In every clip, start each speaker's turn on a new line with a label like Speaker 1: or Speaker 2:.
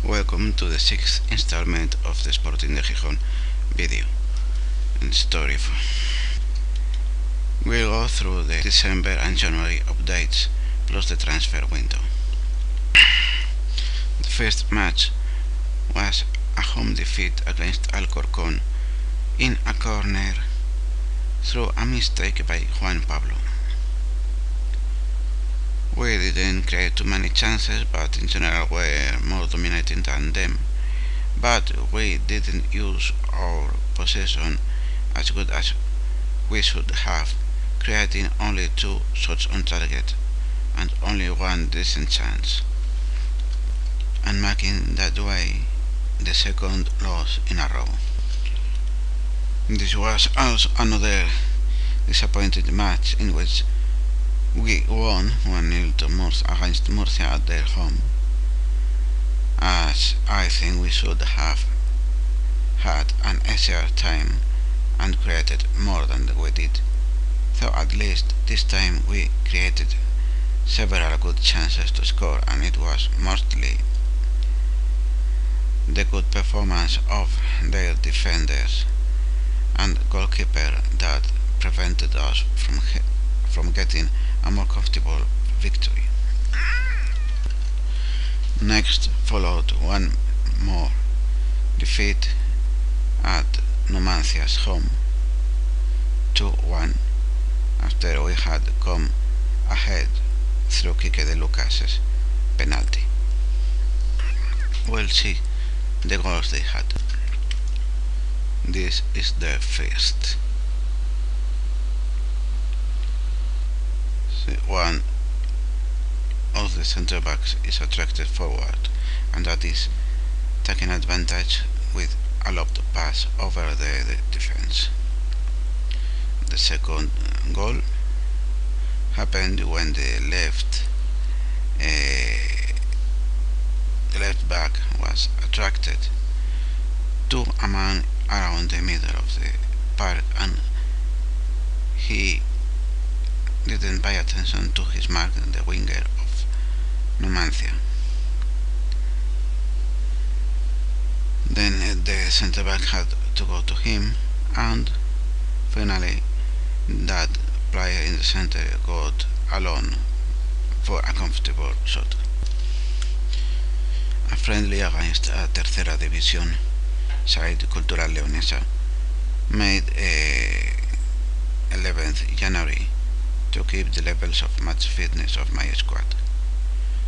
Speaker 1: Welcome to the sixth installment of the Sporting de Gijón video and story. We'll go through the December and January updates plus the transfer window. The first match was a home defeat against Alcorcón in a corner through a mistake by Juan Pablo. We didn't create too many chances, but in general were more dominating than them. But we didn't use our possession as good as we should have, creating only 2 shots on target and only 1 decent chance, and making that way the second loss in a row. This was also another disappointing match in which we won 1-0 against Murcia at their home, as I think we should have had an easier time and created more than we did, though at least this time we created several good chances to score, and it was mostly the good performance of their defenders and goalkeeper that prevented us from getting a more comfortable victory. Next followed one more defeat at Numancia's home, 2-1, after we had come ahead through Quique de Lucas's penalty. We'll see the goals they had. This is the first. One of the centre backs is attracted forward, and that is taking advantage with a lobbed pass over the defense. The second goal happened when the left back was attracted to a man around the middle of the park, and he didn't pay attention to his mark, the winger of Numancia. Then the centre back had to go to him, and finally that player in the centre got alone for a comfortable shot. A friendly against a Tercera División side, Cultural Leonesa, made 11th January to keep the levels of match fitness of my squad.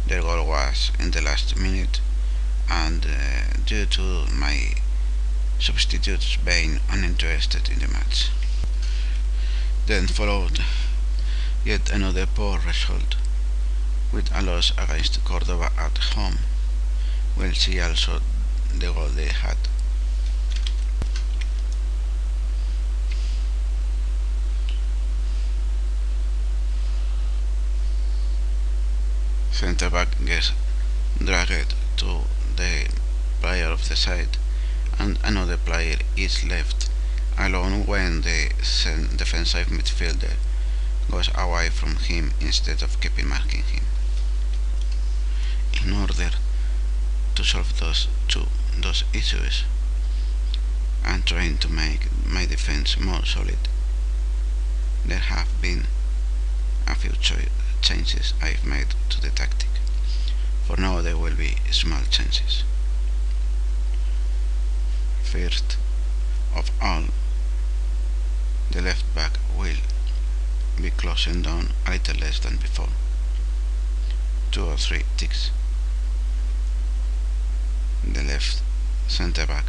Speaker 1: Their goal was in the last minute, and due to my substitutes being uninterested in the match. Then followed yet another poor result, with a loss against Córdoba at home. We'll see also the goal they had. Centre back gets dragged to the player of the side, and another player is left alone when the defensive midfielder goes away from him instead of keeping marking him. In order to solve those issues and trying to make my defense more solid, there have been a few changes I've made to the tactic. For now there will be small changes. First of all, the left back will be closing down a little less than before. 2 or 3 ticks. The left centre back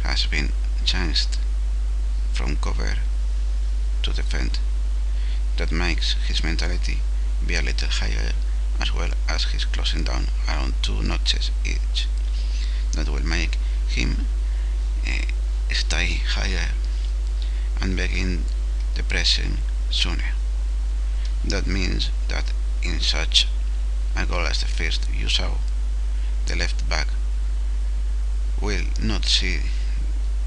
Speaker 1: has been changed from cover to defend. That makes his mentality be a little higher, as well as his closing down around 2 notches each. That will make him stay higher and begin the pressing sooner. That means that in such a goal as the first you saw, the left back will not see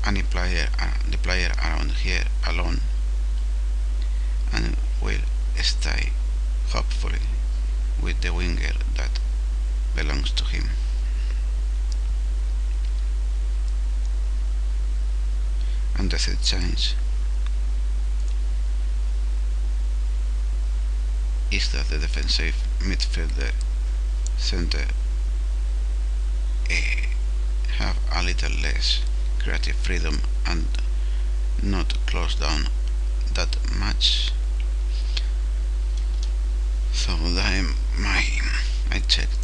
Speaker 1: the player around here alone, and will stay hopefully with the winger that belongs to him. and the third change is that the defensive midfielder center have a little less creative freedom and not close down that much. So I checked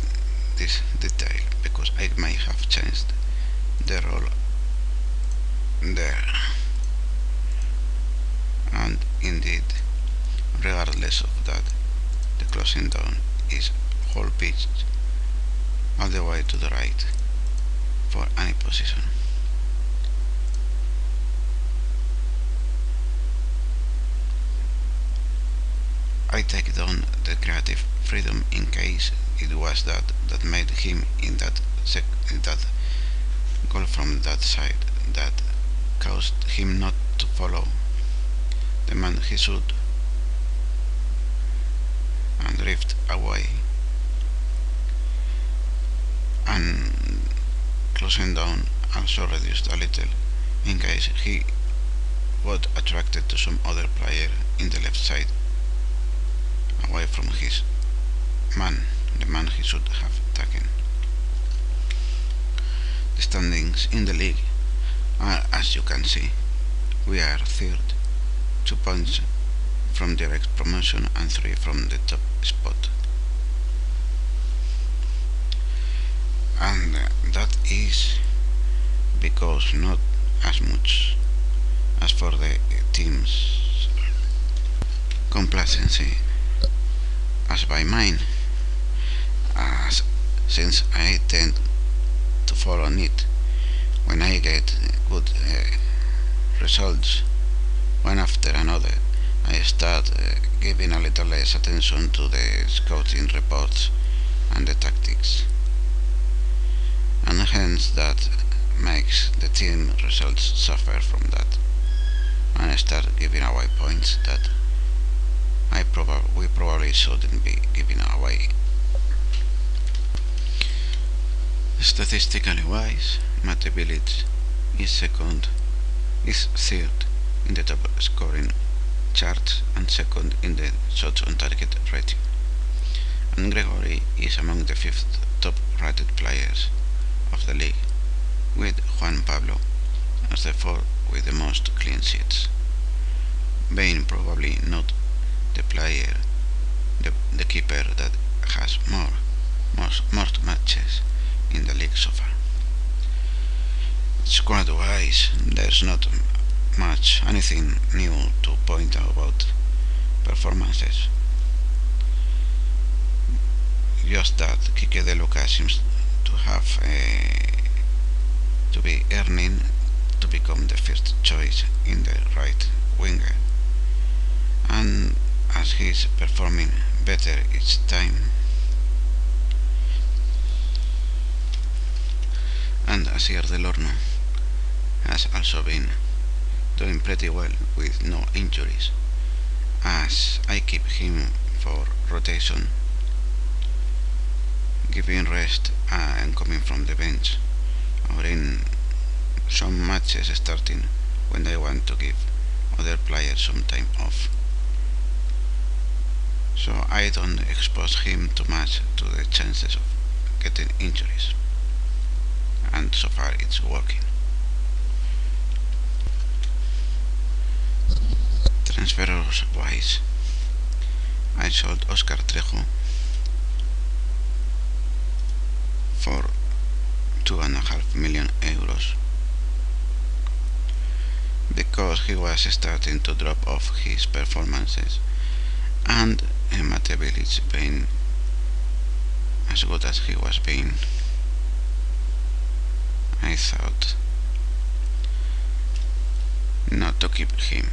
Speaker 1: this detail because I may have changed the role there, and indeed, regardless of that, the closing down is whole pitch all the way to the right for any position. I take down the creative freedom in case it was that made him in that goal from that side that caused him not to follow the man he should and drift away, and closing down also reduced a little in case he was attracted to some other player in the left side away from his man, the man he should have taken. The standings in the league are, as you can see, we are third, 2 points from direct promotion and 3 from the top spot. And that is because not as much as for the team's complacency as by mine, as since I tend to follow it when I get good results one after another. I start giving a little less attention to the scouting reports and the tactics, and hence that makes the team results suffer from that, and I start giving away points that we probably shouldn't be giving away. Statistically wise, Matt Village is third in the top scoring charts and second in the shots on target rating, and Gregory is among the 5th top rated players of the league, with Juan Pablo as the 4th with the most clean sheets, being probably not the player, the keeper that has most matches in the league so far. Squad wise, there's not anything new to point out about performances. Just that Quique de Luca seems to have to be earning to become the first choice in the right winger, and as he's performing better each time, and Asier del Horno has also been doing pretty well with no injuries, as I keep him for rotation, giving rest and coming from the bench, or in some matches starting when I want to give other players some time off. So I don't expose him too much to the chances of getting injuries, and so far it's working. Transfers wise, I sold Oscar Trejo for €2.5 million because he was starting to drop off his performances, and Mate Village being as good as he was being, I thought not to keep him,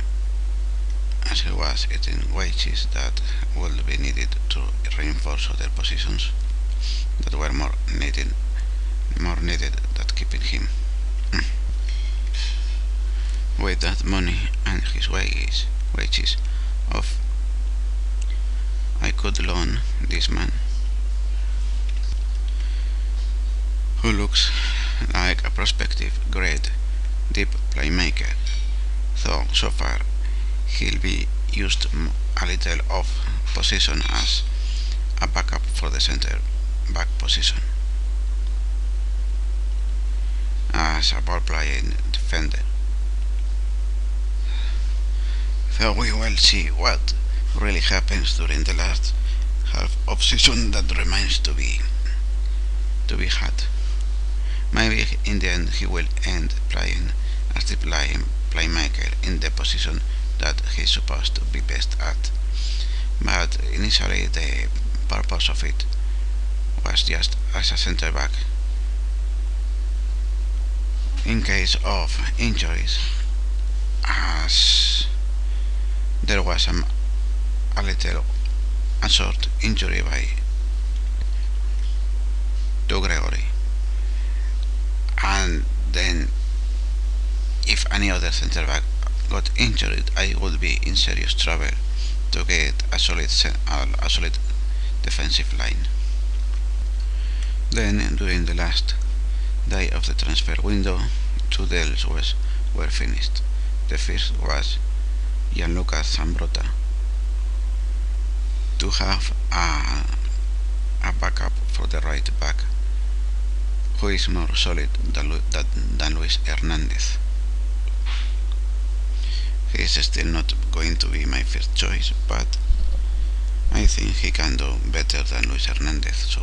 Speaker 1: as he was eating wages that would be needed to reinforce other positions that were more needed than keeping him. With that money and his wages off, I could loan this man, who looks like a prospective great deep playmaker, So far he'll be used a little off position as a backup for the center back position, as a ball playing defender. So we will see what really happens during the last half of season that remains to be had. Maybe in the end he will end playing as the playmaker in the position that he's supposed to be best at. But initially the purpose of it was just as a centre back in case of injuries, as there was a short injury to Gregory, and then if any other centre back got injured, I would be in serious trouble to get a solid defensive line. Then, during the last day of the transfer window, 2 deals were finished. The first was Gianluca Zambrotta to have a backup for the right back who is more solid than Luis Hernandez. He is still not going to be my first choice, but I think he can do better than Luis Hernandez, so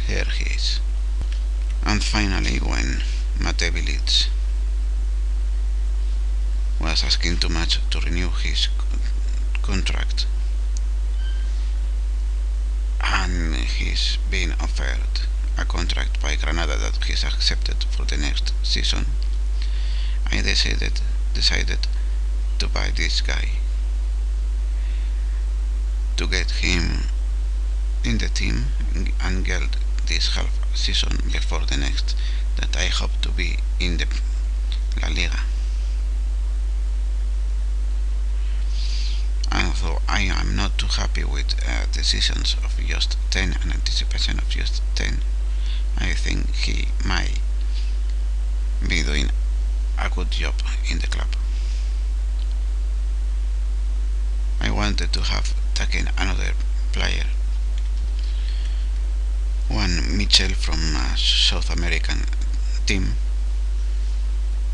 Speaker 1: here he is. And finally, when Mate Bilic was asking too much to renew his contract, and he's been offered a contract by Granada that he's accepted for the next season, I decided to buy this guy, to get him in the team and get this half season before the next that I hope to be in the La Liga. Although I am not too happy with decisions of just 10 and anticipation of just 10, I think he might be doing a good job in the club. I wanted to have taken another player, one Mitchell from a South American team,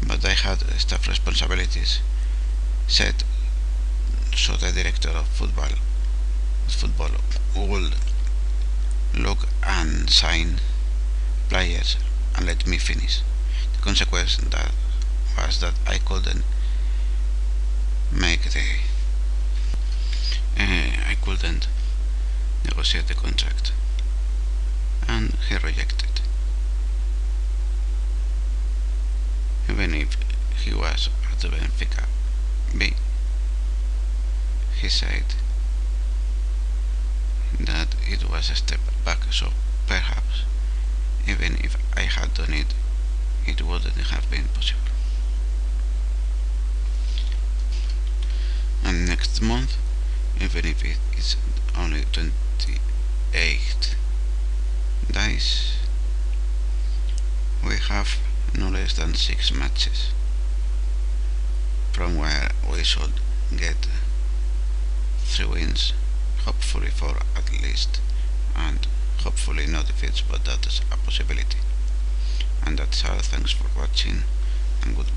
Speaker 1: but I had staff responsibilities set, so the director of football would look and sign players and let me finish. The consequence that was that I couldn't negotiate the contract, and he rejected. Even if he was at the Benfica B, he said that it was a step back, so perhaps even if I had done it, it wouldn't have been possible. And next month, even if it is only 28 days, we have no less than 6 matches, from where we should get 3 wins, hopefully 4 at least, and hopefully no defeats, but that is a possibility. And that's all. Thanks for watching, and goodbye.